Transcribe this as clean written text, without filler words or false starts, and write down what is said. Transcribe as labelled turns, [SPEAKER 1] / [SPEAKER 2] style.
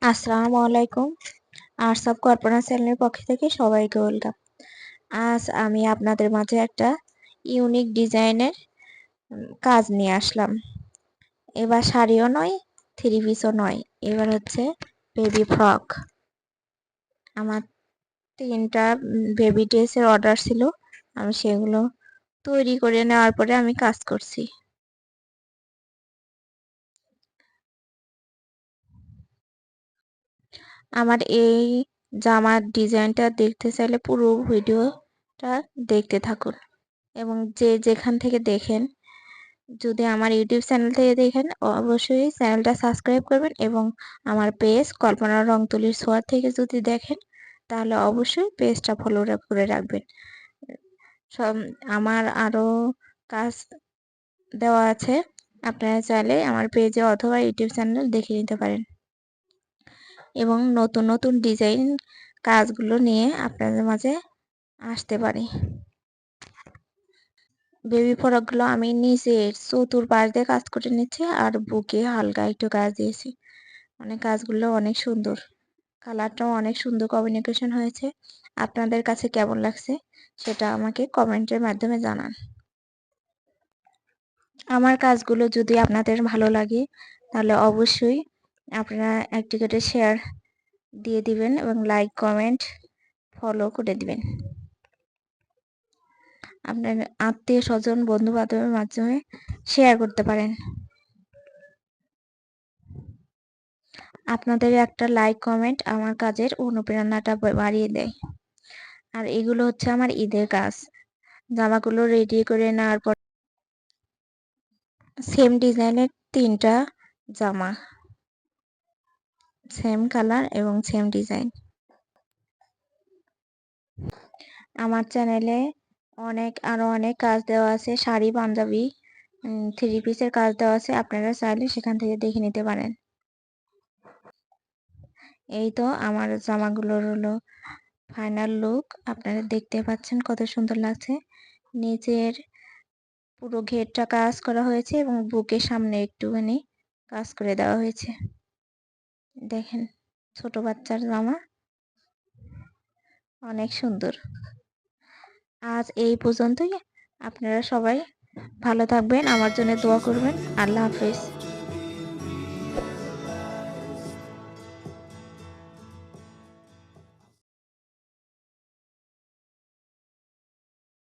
[SPEAKER 1] আসসালামু আলাইকুম। আরসাব কল্পনা চ্যানেলের পক্ষ থেকে সবাইকে ওয়েলকাম। আজ আমি আপনাদের মাঝে একটা ইউনিক ডিজাইনের কাজ নিয়ে আসলাম। এবার শাড়িও নয়, থ্রি পিসও নয়, এবার হচ্ছে বেবি ফ্রক। আমার 3টা বেবি ড্রেসের অর্ডার ছিল, আমি সেগুলো তৈরি করে নেওয়ার পরে আমি কাজ করছি। আমার এই জামার ডিজাইনটা দেখতে চাইলে পুরো ভিডিওটা দেখতে থাকুন, এবং যে যেখান থেকে দেখেন, যদি আমার ইউটিউব চ্যানেল থেকে দেখেন অবশ্যই চ্যানেলটা সাবস্ক্রাইব করবেন, এবং আমার পেজ কল্পনা রং তুলির ছোঁয়া থেকে যদি দেখেন তাহলে অবশ্যই পেজটা ফলো করে রাখবেন। সব আমার আরও কাজ দেওয়া আছে, আপনারা চাইলে আমার পেজে অথবা ইউটিউব চ্যানেল দেখে নিতে পারেন, এবং নতুন নতুন ডিজাইন কাজগুলো নিয়ে আপনাদের মাঝে আসতে পারি। বেবি ফ্রকগুলো আমি নিচের চতুর্পাশ দিয়ে কাজ করে নিচ্ছি, আর বুকে হালকা একটু কাজ দিয়েছি। কাজগুলো অনেক সুন্দর, কালারটাও অনেক সুন্দর কম্বিনেশন হয়েছে। আপনাদের কাছে কেমন লাগছে সেটা আমাকে কমেন্টের মাধ্যমে জানান। আমার কাজগুলো যদি আপনাদের ভালো লাগে তাহলে অবশ্যই আপনারা একটি করে শেয়ার দিয়ে দিবেন, এবং লাইক কমেন্ট ফলো করে দিবেন। আপনার আত্মীয় স্বজন বন্ধু বান্ধবের মাধ্যমে শেয়ার করতে পারেন। আপনাদের একটা লাইক কমেন্ট আমার কাজের অনুপ্রেরণাটা বাড়িয়ে দেয়। আর এগুলো হচ্ছে আমার ঈদের কাজ। জামাগুলো রেডি করে নেওয়ার পর সেম ডিজাইনের 3টা জামা, সেম কালার এবং সেম ডিজাইন। আমার চ্যানেলে আরো অনেক কাজ দেওয়া আছে, শাড়ি পাঞ্জাবি থ্রি পিসের কাজ দেওয়া আছে, আপনারা চাইলে সেখান থেকে দেখে নিতে পারেন। এই তো আমার জামাগুলোর হলো ফাইনাল লুক, আপনারা দেখতে পাচ্ছেন কত সুন্দর লাগছে। নিচের পুরো ঘেরটা কাজ করা হয়েছে এবং বুকের সামনে একটুখানি কাজ করে দেওয়া হয়েছে। দেখেন, ছোট বাচ্চার জামা, অনেক সুন্দর। আজ এই পর্যন্তই। আপনারা সবাই ভালো থাকবেন, আমার জন্য দোয়া করবেন। আল্লাহ হাফেজ।